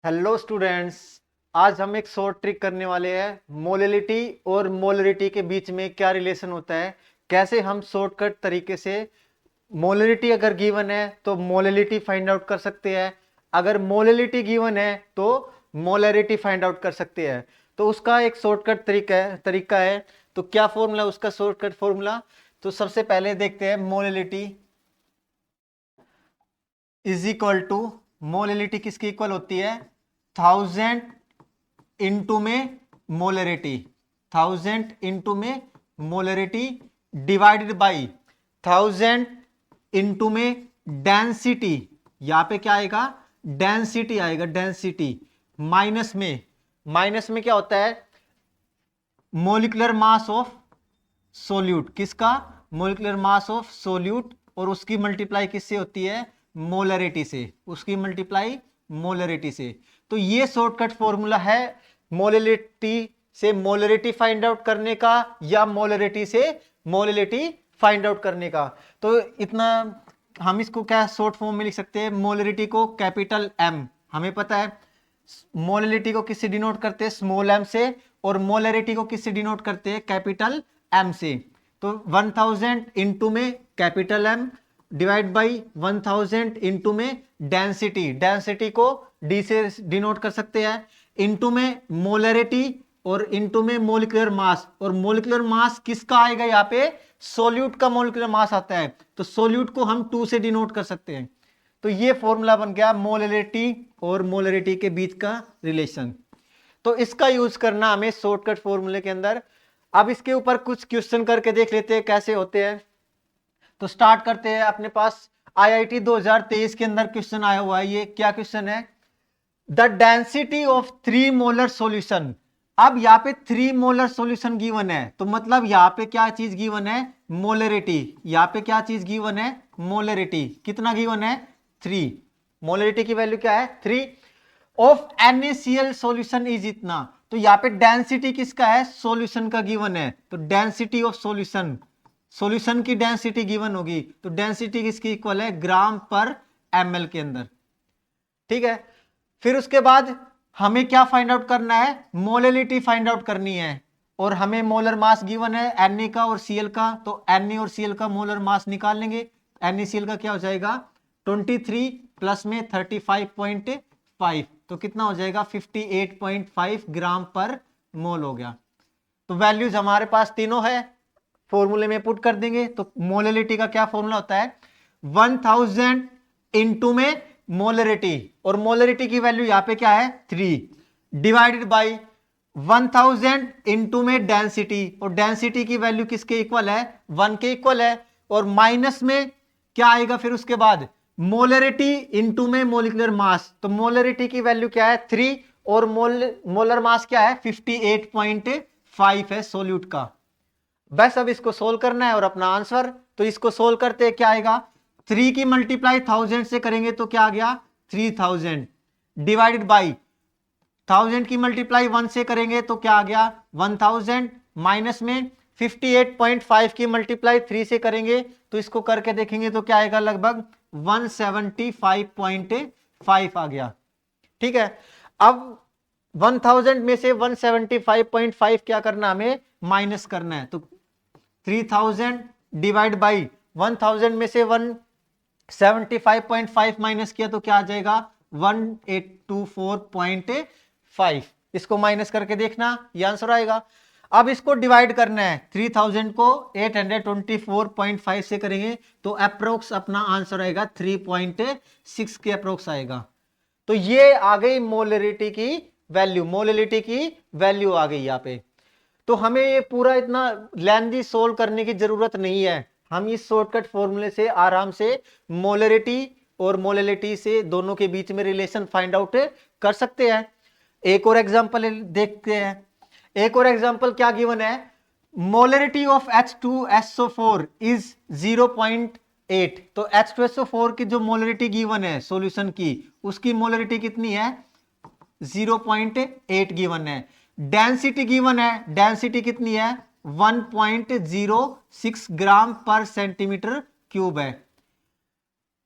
Hello students. आज हम एक शॉर्ट ट्रिक करने वाले हैं। मोलैलिटी और मोलरिटी के बीच में क्या रिलेशन होता है, कैसे हम शॉर्टकट तरीके से मोलरिटी अगर गिवन है तो मोलैलिटी फाइंड आउट कर सकते हैं, अगर मोलैलिटी गिवन है तो मोलरिटी फाइंड आउट कर सकते हैं। तो उसका एक शॉर्टकट तरीका है। तो क्या फॉर्मूला उसका, शॉर्टकट फॉर्मूला? तो सबसे पहले देखते हैं molality is equal to, molality किसकी इक्वल होती है? 1000 इंटू में मोलरिटी, 1000 इंटू में मोलरिटी डिवाइडेड बाई 1000 इंटू में डेंसिटी। यहां पे क्या आएगा? डेंसिटी आएगा, डेंसिटी माइनस में क्या होता है? Molecular mass of solute. किसका? Molecular mass of solute. और उसकी मल्टीप्लाई किससे होती है? मोलरिटी से। उसकी मल्टीप्लाई मोलरिटी से। तो ये शॉर्टकट फॉर्मूला है मोलरिटी से मोलरिटी फाइंड आउट करने का या मोलरिटी से मोलरिटी फाइंड आउट करने का। तो इतना हम इसको क्या शॉर्ट फॉर्म में लिख सकते हैं? मोलरिटी को कैपिटल एम, हमें पता है मोलरिटी को किससे डिनोट करते हैं? स्मॉल एम से। और मोलरिटी को किससे डिनोट करते हैं? कैपिटल एम से। तो 1000 इंटू में capital M divide by 1000 into में डेंसिटी, डेंसिटी को डी से डिनोट कर सकते हैं, इंटू में मोलरिटी और इंटू में मोलिकुलर मास। और मोलिकुलर मास किसका आएगा? यहाँ पे सोल्यूट का मोलिकुलर मास आता है, तो सोल्यूट को हम 2 से डिनोट कर सकते हैं। तो ये फॉर्मूला बन गया मोलरिटी और मोलरिटी के बीच का रिलेशन। तो इसका यूज करना हमें शॉर्टकट फॉर्मूले के अंदर। अब इसके ऊपर कुछ क्वेश्चन करके देख लेते हैं कैसे होते हैं। तो स्टार्ट करते हैं। अपने पास आईआईटी 2023 के अंदर क्वेश्चन आया हुआ है। ये क्या क्वेश्चन है? The density of 3 molar solution. अब यहाँ पे 3 मोलर सॉल्यूशन गिवन है, तो मतलब यहाँ पे क्या चीज गिवन है? मोलरिटी। यहाँ पे क्या चीज गिवन है? मोलरिटी। कितना गिवन है? 3। मोलरिटी की वैल्यू क्या है? 3। ऑफ NaCl सॉल्यूशन इज इतना। तो यहाँ पे डेंसिटी किसका है? सॉल्यूशन का गिवन है। तो डेंसिटी ऑफ सॉल्यूशन, सॉल्यूशन की डेंसिटी गिवन होगी, तो डेंसिटी किसकी इक्वल है? ग्राम पर ml के अंदर। ठीक है। फिर उसके बाद हमें क्या फाइंड आउट करना है? मोलैलिटी फाइंड आउट करनी है। और हमें मोलर मास गिवन है Na का और Cl का, तो Na और Cl का मोलर मास निकाल लेंगे। NaCl का क्या हो जाएगा? 23 प्लस में 35.5, तो कितना हो जाएगा? 58.5 ग्राम पर मोल हो गया। तो वैल्यूज हमारे पास तीनों है, फॉर्मूले में पुट कर देंगे। तो मोलैलिटी का क्या फॉर्मूला होता है? 1000 इंटू में मोलरिटी, और मोलरिटी की वैल्यू यहां पे क्या है? 3, डिवाइडेड बाई 1000 इंटू में डेंसिटी, और डेंसिटी की वैल्यू किसके इक्वल है? 1 के इक्वल है। और माइनस में क्या आएगा फिर उसके बाद? मोलरिटी इंटू में मोलिकुलर मास। तो मोलरिटी की वैल्यू क्या है? 3। और मोलर मास क्या है? 58.5 है सोल्यूट का। बस अब इसको सोल्व करना है और अपना आंसर। तो इसको सोल्व करते क्या आएगा? 3 की मल्टीप्लाई 1000 से करेंगे तो क्या आ गया? 3000 डिवाइडेड बाई 1000 की मल्टीप्लाई 1 से करेंगे तो क्या आ गया? 1000 माइनस में 58.5 की मल्टीप्लाई 3 से करेंगे तो इसको करके देखेंगे तो क्या आएगा? लगभग 175.5 आ गया। ठीक है। अब 1000 में से 175.5 क्या करना? हमें माइनस करना है। तो 3000 डिवाइड बाई 1000 में से 175.5 माइनस किया तो क्या आ जाएगा? 1824.5। इसको माइनस करके देखना, ये आंसर आएगा। अब इसको डिवाइड करना है, 3000 को 824.5 से करेंगे तो अप्रोक्स अपना आंसर आएगा 3.6 के अप्रोक्स आएगा। तो ये आ गई मोलरिटी की वैल्यू, मोलरिटी की वैल्यू आ गई यहाँ पे। तो हमें ये पूरा इतना लेंथी सोल्व करने की जरूरत नहीं है। हम इस शॉर्टकट फॉर्मूले से आराम से मोलरिटी और मोलैलिटी से दोनों के बीच में रिलेशन फाइंड आउट कर सकते हैं। एक और एग्जांपल देखते हैं। एक और एग्जांपल क्या गिवन है? Molarity of H2SO4 is 0.8। तो H2SO4 की जो मोलरिटी गिवन है सॉल्यूशन की, उसकी मोलरिटी कितनी है? 0.8 गिवन है। डेंसिटी गिवन है, डेंसिटी कितनी है? 1.06 ग्राम पर सेंटीमीटर क्यूब है।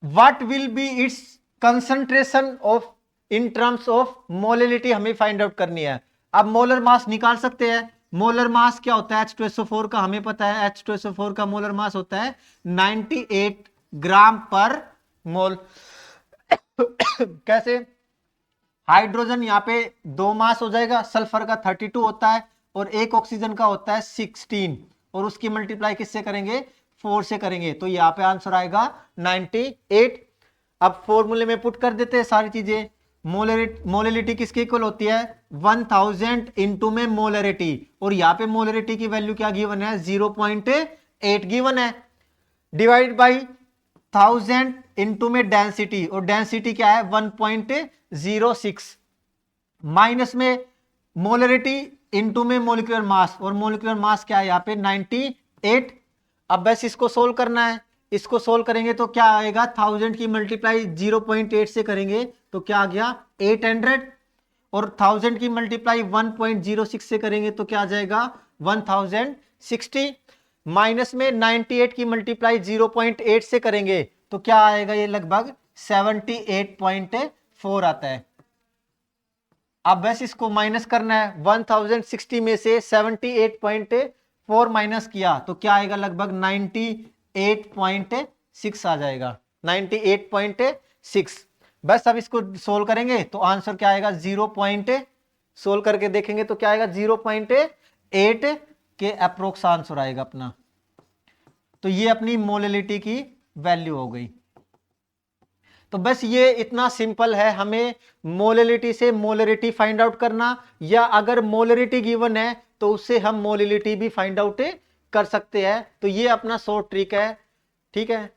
What will be it's concentration of in terms of molality हमें फाइंड आउट करनी है। अब मोलर मास निकाल सकते हैं। मोलर मास क्या होता है H2SO4 का, हमें पता है H2SO4 का मोलर मास होता है 98 ग्राम पर मोल। कैसे? हाइड्रोजन यहाँ पे 2 मास हो जाएगा, सल्फर का 32 होता है और एक ऑक्सीजन का होता है 16, और उसकी मल्टीप्लाई किससे करेंगे? 4 से करेंगे, तो यहाँ पे आंसर आएगा 98। अब फॉर्मूले में पुट कर देते हैं सारी चीजें। मोलरिटी किसके इक्वल होती है? 1000 इंटू में मोलरिटी, और यहाँ पे मोलरिटी की वैल्यू क्या गिवन है? 0.8 गिवन है, डिवाइड बाई 1000 इंटू में डेंसिटी, और डेंसिटी क्या है? 1.06, माइनस में मोलरिटी इंटू में मोलिकुलर मास, और मोलिकुलर मास क्या है यहाँ पे? 98। अब बस इसको सोल्व करना है। इसको सोल्व करेंगे तो क्या आएगा? 1000 की मल्टीप्लाई 0.8 से करेंगे तो क्या आ गया? 800, और 1000 की मल्टीप्लाई 1.06 से करेंगे तो क्या आ जाएगा? 1060, माइनस में 98 की मल्टीप्लाई 0.8 से करेंगे तो क्या आएगा? ये लगभग 78.4 आता है। अब बस इसको माइनस करना है। 1060 में से 78.4 माइनस किया तो क्या आएगा? लगभग 98.6 आ जाएगा, 98.6। बस अब इसको सोल्व करेंगे तो आंसर क्या आएगा? 0 सोल्व करके देखेंगे तो क्या आएगा? 0.8 के अप्रोक्स आंसर आएगा अपना। तो ये अपनी मोलिलिटी की वैल्यू हो गई। तो बस ये इतना सिंपल है, हमें मोलिलिटी से मोलरिटी फाइंड आउट करना, या अगर मोलरिटी गिवन है तो उससे हम मोलिलिटी भी फाइंड आउट कर सकते हैं। तो ये अपना शॉर्ट ट्रिक है, ठीक है।